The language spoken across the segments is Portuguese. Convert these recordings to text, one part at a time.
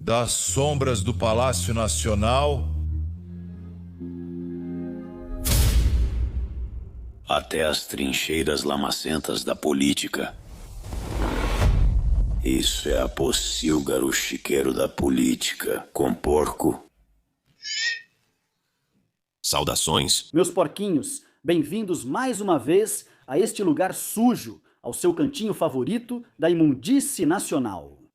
Das sombras do Palácio Nacional até as trincheiras lamacentas da política. Isso é a Pocilga, o chiqueiro da política, com porco. Saudações. Meus porquinhos, bem-vindos mais uma vez a este lugar sujo, ao seu cantinho favorito da imundície nacional.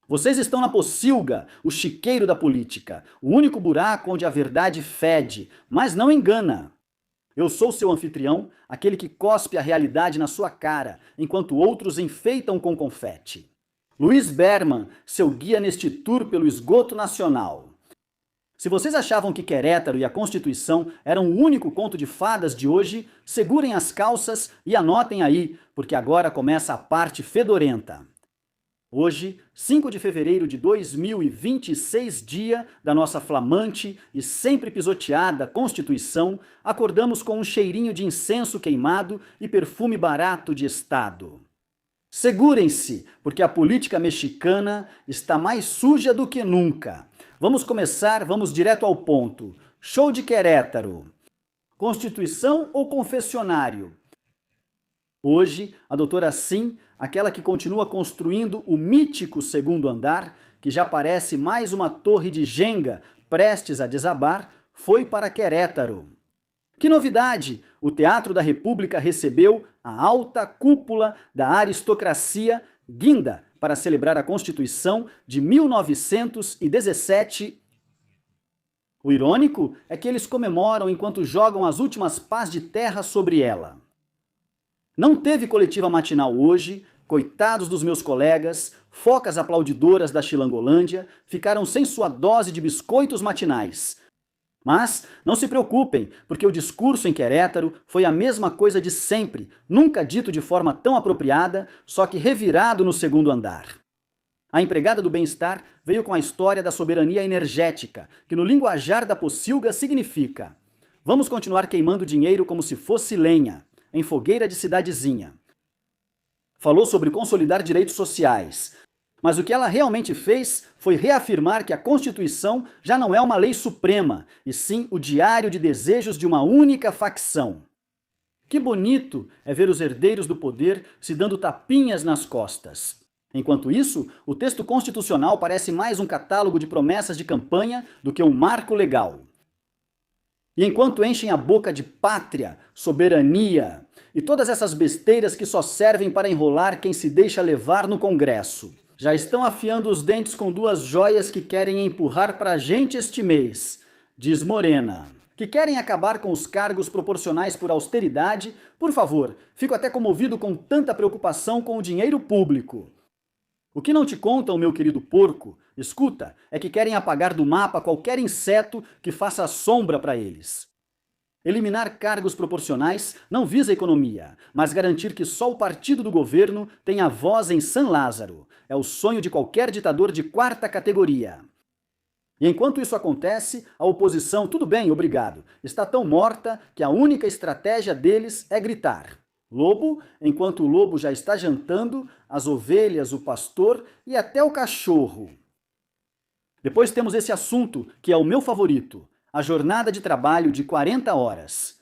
Vocês estão na Pocilga, o chiqueiro da política, o único buraco onde a verdade fede, mas não engana. Eu sou seu anfitrião, aquele que cospe a realidade na sua cara, enquanto outros enfeitam com confete. Luiz Berman, seu guia neste tour pelo esgoto nacional. Se vocês achavam que Querétaro e a Constituição eram o único conto de fadas de hoje, segurem as calças e anotem aí, porque agora começa a parte fedorenta. Hoje, 5 de fevereiro de 2026, dia da nossa flamante e sempre pisoteada Constituição, acordamos com um cheirinho de incenso queimado e perfume barato de Estado. Segurem-se, porque a política mexicana está mais suja do que nunca. Vamos começar, vamos direto ao ponto. Show de Querétaro. Constituição ou confessionário? Hoje, a doutora Sim, aquela que continua construindo o mítico segundo andar, que já parece mais uma torre de Jenga prestes a desabar, foi para Querétaro. Que novidade! O Teatro da República recebeu a alta cúpula da aristocracia guinda para celebrar a Constituição de 1917. O irônico é que eles comemoram enquanto jogam as últimas pás de terra sobre ela. Não teve coletiva matinal hoje, coitados dos meus colegas, focas aplaudidoras da Chilangolândia, ficaram sem sua dose de biscoitos matinais. Mas não se preocupem, porque o discurso em Querétaro foi a mesma coisa de sempre, nunca dito de forma tão apropriada, só que revirado no segundo andar. A empregada do bem-estar veio com a história da soberania energética, que no linguajar da Pocilga significa: vamos continuar queimando dinheiro como se fosse lenha, em fogueira de cidadezinha. Falou sobre consolidar direitos sociais, mas o que ela realmente fez foi reafirmar que a Constituição já não é uma lei suprema, e sim o diário de desejos de uma única facção. Que bonito é ver os herdeiros do poder se dando tapinhas nas costas. Enquanto isso, o texto constitucional parece mais um catálogo de promessas de campanha do que um marco legal. E enquanto enchem a boca de pátria, soberania e todas essas besteiras que só servem para enrolar quem se deixa levar no Congresso, já estão afiando os dentes com duas joias que querem empurrar pra gente este mês, diz Morena. Que querem acabar com os cargos proporcionais por austeridade, por favor, fico até comovido com tanta preocupação com o dinheiro público. O que não te contam, meu querido porco, escuta, é que querem apagar do mapa qualquer inseto que faça sombra para eles. Eliminar cargos proporcionais não visa economia, mas garantir que só o partido do governo tenha voz em San Lázaro. É o sonho de qualquer ditador de quarta categoria. E enquanto isso acontece, a oposição, tudo bem, obrigado, está tão morta que a única estratégia deles é gritar. Lobo, enquanto o lobo já está jantando, as ovelhas, o pastor e até o cachorro. Depois temos esse assunto, que é o meu favorito, a jornada de trabalho de 40 horas.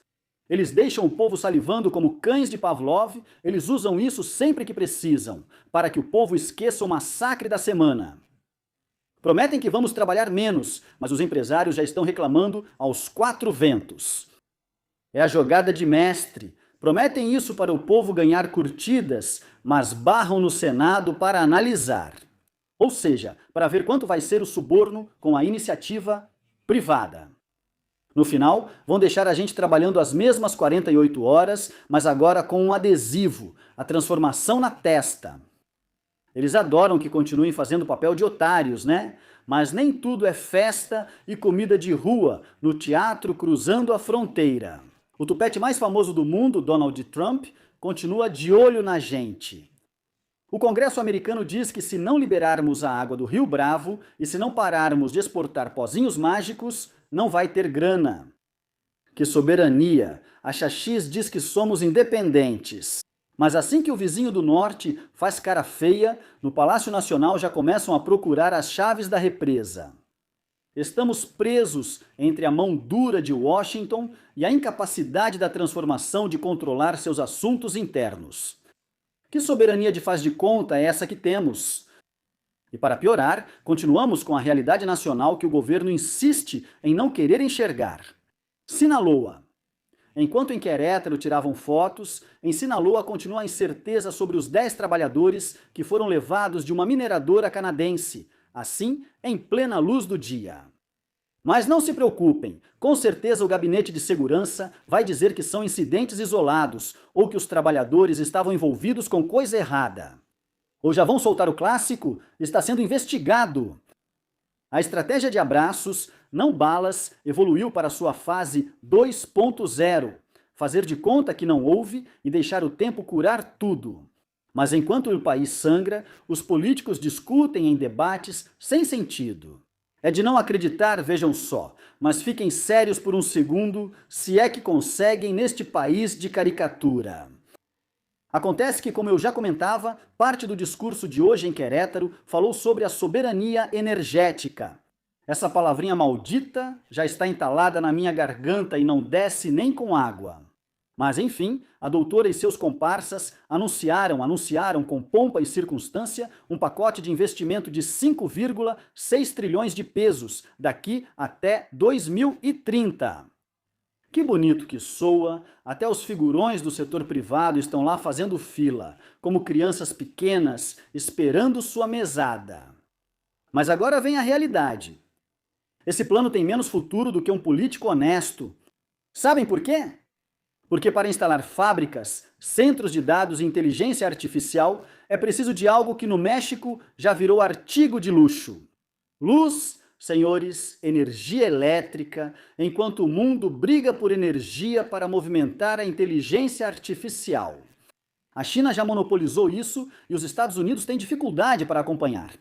Eles deixam o povo salivando como cães de Pavlov, eles usam isso sempre que precisam, para que o povo esqueça o massacre da semana. Prometem que vamos trabalhar menos, mas os empresários já estão reclamando aos quatro ventos. É a jogada de mestre. Prometem isso para o povo ganhar curtidas, mas barram no Senado para analisar. Ou seja, para ver quanto vai ser o suborno com a iniciativa privada. No final, vão deixar a gente trabalhando as mesmas 48 horas, mas agora com um adesivo, a transformação na testa. Eles adoram que continuem fazendo papel de otários, né? Mas nem tudo é festa e comida de rua no teatro cruzando a fronteira. O tupete mais famoso do mundo, Donald Trump, continua de olho na gente. O Congresso americano diz que se não liberarmos a água do Rio Bravo e se não pararmos de exportar pozinhos mágicos, não vai ter grana. Que soberania! A Xaxis diz que somos independentes. Mas assim que o vizinho do norte faz cara feia, no Palácio Nacional já começam a procurar as chaves da represa. Estamos presos entre a mão dura de Washington e a incapacidade da transformação de controlar seus assuntos internos. Que soberania de faz de conta é essa que temos? E para piorar, continuamos com a realidade nacional que o governo insiste em não querer enxergar. Sinaloa. Enquanto em Querétaro tiravam fotos, em Sinaloa continua a incerteza sobre os 10 trabalhadores que foram levados de uma mineradora canadense, assim em plena luz do dia. Mas não se preocupem, com certeza o gabinete de segurança vai dizer que são incidentes isolados ou que os trabalhadores estavam envolvidos com coisa errada. Ou já vão soltar o clássico? Está sendo investigado. A estratégia de abraços, não balas, evoluiu para sua fase 2.0, fazer de conta que não houve e deixar o tempo curar tudo. Mas enquanto o país sangra, os políticos discutem em debates sem sentido. É de não acreditar, vejam só, mas fiquem sérios por um segundo, se é que conseguem neste país de caricatura. Acontece que, como eu já comentava, parte do discurso de hoje em Querétaro falou sobre a soberania energética. Essa palavrinha maldita já está entalada na minha garganta e não desce nem com água. Mas, enfim, a doutora e seus comparsas anunciaram com pompa e circunstância um pacote de investimento de 5,6 trilhões de pesos daqui até 2030. Que bonito que soa, até os figurões do setor privado estão lá fazendo fila, como crianças pequenas esperando sua mesada. Mas agora vem a realidade. Esse plano tem menos futuro do que um político honesto. Sabem por quê? Porque para instalar fábricas, centros de dados e inteligência artificial, é preciso de algo que no México já virou artigo de luxo. Luz, senhores, energia elétrica, enquanto o mundo briga por energia para movimentar a inteligência artificial. A China já monopolizou isso e os Estados Unidos têm dificuldade para acompanhar.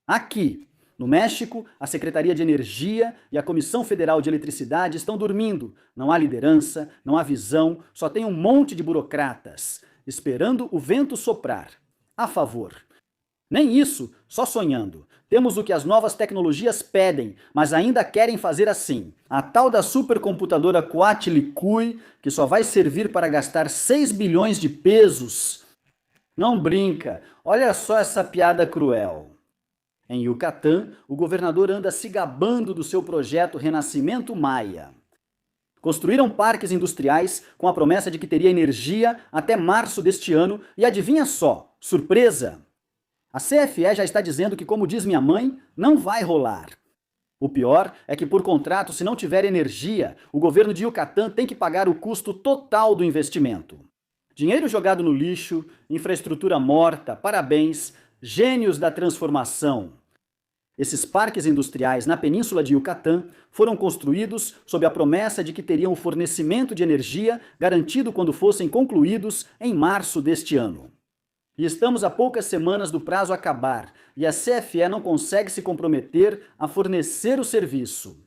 Aqui, no México, a Secretaria de Energia e a Comissão Federal de Eletricidade estão dormindo. Não há liderança, não há visão, só tem um monte de burocratas, esperando o vento soprar. A favor. Nem isso, só sonhando. Temos o que as novas tecnologias pedem, mas ainda querem fazer assim. A tal da supercomputadora Coatlicue, que só vai servir para gastar 6 bilhões de pesos. Não brinca, olha só essa piada cruel. Em Yucatán, o governador anda se gabando do seu projeto Renascimento Maia. Construíram parques industriais com a promessa de que teria energia até março deste ano e adivinha só, surpresa! A CFE já está dizendo que, como diz minha mãe, não vai rolar. O pior é que, por contrato, se não tiver energia, o governo de Yucatán tem que pagar o custo total do investimento. Dinheiro jogado no lixo, infraestrutura morta, parabéns, gênios da transformação. Esses parques industriais na península de Yucatán foram construídos sob a promessa de que teriam o fornecimento de energia garantido quando fossem concluídos em março deste ano. E estamos a poucas semanas do prazo acabar, e a CFE não consegue se comprometer a fornecer o serviço.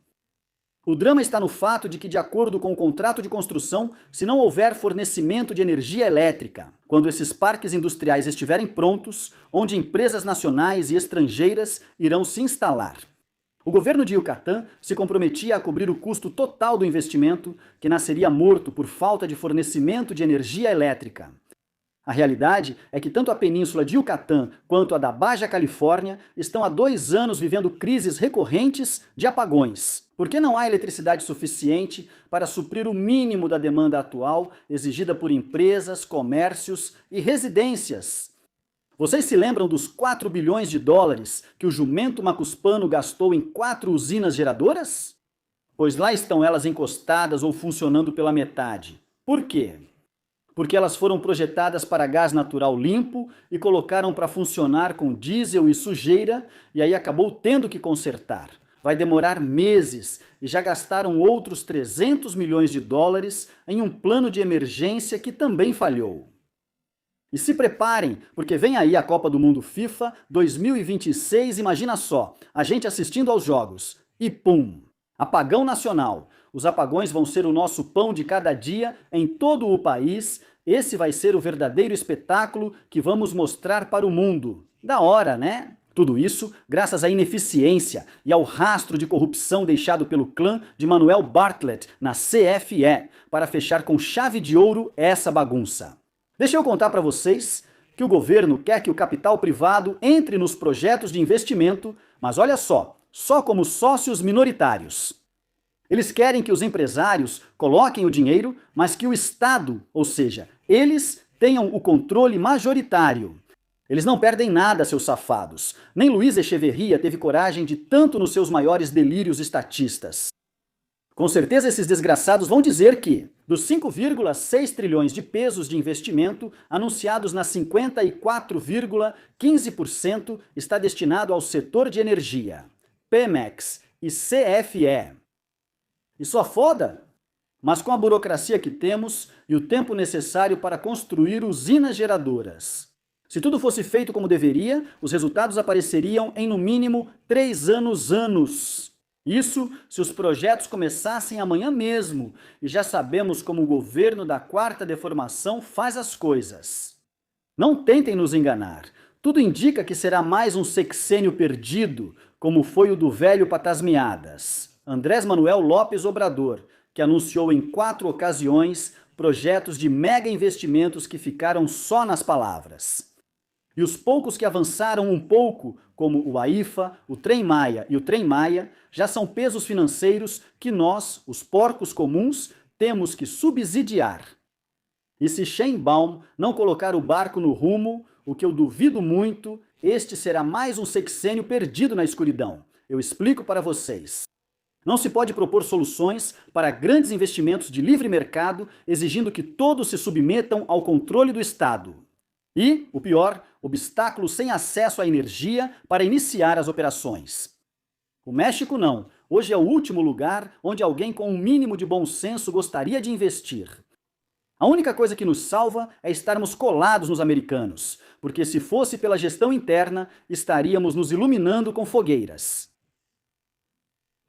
O drama está no fato de que, de acordo com o contrato de construção, se não houver fornecimento de energia elétrica, quando esses parques industriais estiverem prontos, onde empresas nacionais e estrangeiras irão se instalar. O governo de Yucatán se comprometia a cobrir o custo total do investimento, que nasceria morto por falta de fornecimento de energia elétrica. A realidade é que tanto a península de Yucatán quanto a da Baja Califórnia estão há 2 anos vivendo crises recorrentes de apagões, porque não há eletricidade suficiente para suprir o mínimo da demanda atual exigida por empresas, comércios e residências. Vocês se lembram dos 4 bilhões de dólares que o jumento macuspano gastou em 4 usinas geradoras? Pois lá estão elas encostadas ou funcionando pela metade. Por quê? Porque elas foram projetadas para gás natural limpo e colocaram para funcionar com diesel e sujeira, e aí acabou tendo que consertar. Vai demorar meses e já gastaram outros 300 milhões de dólares em um plano de emergência que também falhou. E se preparem, porque vem aí a Copa do Mundo FIFA 2026, imagina só, a gente assistindo aos jogos, e pum! Apagão nacional. Os apagões vão ser o nosso pão de cada dia em todo o país, Esse vai ser o verdadeiro espetáculo que vamos mostrar para o mundo. Da hora, né? Tudo isso graças à ineficiência e ao rastro de corrupção deixado pelo clã de Manuel Bartlett na CFE, para fechar com chave de ouro essa bagunça. Deixa eu contar para vocês que o governo quer que o capital privado entre nos projetos de investimento, mas olha só como sócios minoritários. Eles querem que os empresários coloquem o dinheiro, mas que o Estado, ou seja, eles tenham o controle majoritário. Eles não perdem nada, seus safados. Nem Luiz Echeverria teve coragem de tanto nos seus maiores delírios estatistas. Com certeza esses desgraçados vão dizer que, dos 5,6 trilhões de pesos de investimento anunciados nas 54,15% está destinado ao setor de energia, Pemex e CFE. E só foda? Mas com a burocracia que temos e o tempo necessário para construir usinas geradoras. Se tudo fosse feito como deveria, os resultados apareceriam em no mínimo 3 anos. Isso se os projetos começassem amanhã mesmo, e já sabemos como o governo da quarta deformação faz as coisas. Não tentem nos enganar. Tudo indica que será mais um sexênio perdido, como foi o do velho Patasmiadas, Andrés Manuel Lopes Obrador, que anunciou em 4 ocasiões projetos de mega investimentos que ficaram só nas palavras. E os poucos que avançaram um pouco, como o AIFA, o Trem Maia e o Trem Maia, já são pesos financeiros que nós, os porcos comuns, temos que subsidiar. E se Sheinbaum não colocar o barco no rumo, o que eu duvido muito, este será mais um sexênio perdido na escuridão. Eu explico para vocês. Não se pode propor soluções para grandes investimentos de livre mercado, exigindo que todos se submetam ao controle do Estado. E, o pior, obstáculos sem acesso à energia para iniciar as operações. O México não. Hoje é o último lugar onde alguém com um mínimo de bom senso gostaria de investir. A única coisa que nos salva é estarmos colados nos americanos, porque se fosse pela gestão interna, estaríamos nos iluminando com fogueiras.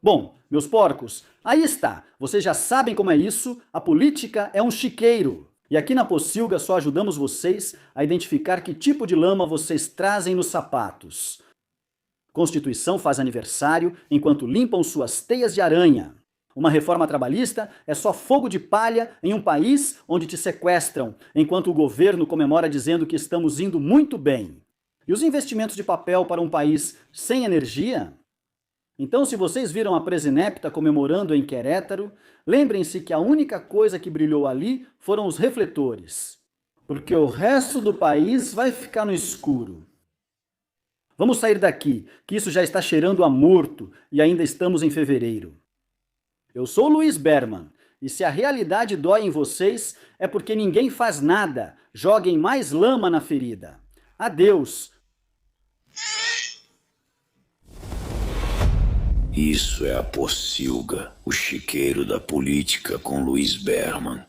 Bom, meus porcos, aí está. Vocês já sabem como é isso, a política é um chiqueiro. E aqui na Pocilga só ajudamos vocês a identificar que tipo de lama vocês trazem nos sapatos. Constituição faz aniversário enquanto limpam suas teias de aranha. Uma reforma trabalhista é só fogo de palha em um país onde te sequestram, enquanto o governo comemora dizendo que estamos indo muito bem. E os investimentos de papel para um país sem energia? Então, se vocês viram a Presinepta comemorando em Querétaro, lembrem-se que a única coisa que brilhou ali foram os refletores, porque o resto do país vai ficar no escuro. Vamos sair daqui, que isso já está cheirando a morto e ainda estamos em fevereiro. Eu sou Luiz Berman, e se a realidade dói em vocês, é porque ninguém faz nada. Joguem mais lama na ferida. Adeus! Isso é a Pocilga, o chiqueiro da política com Luiz Berman.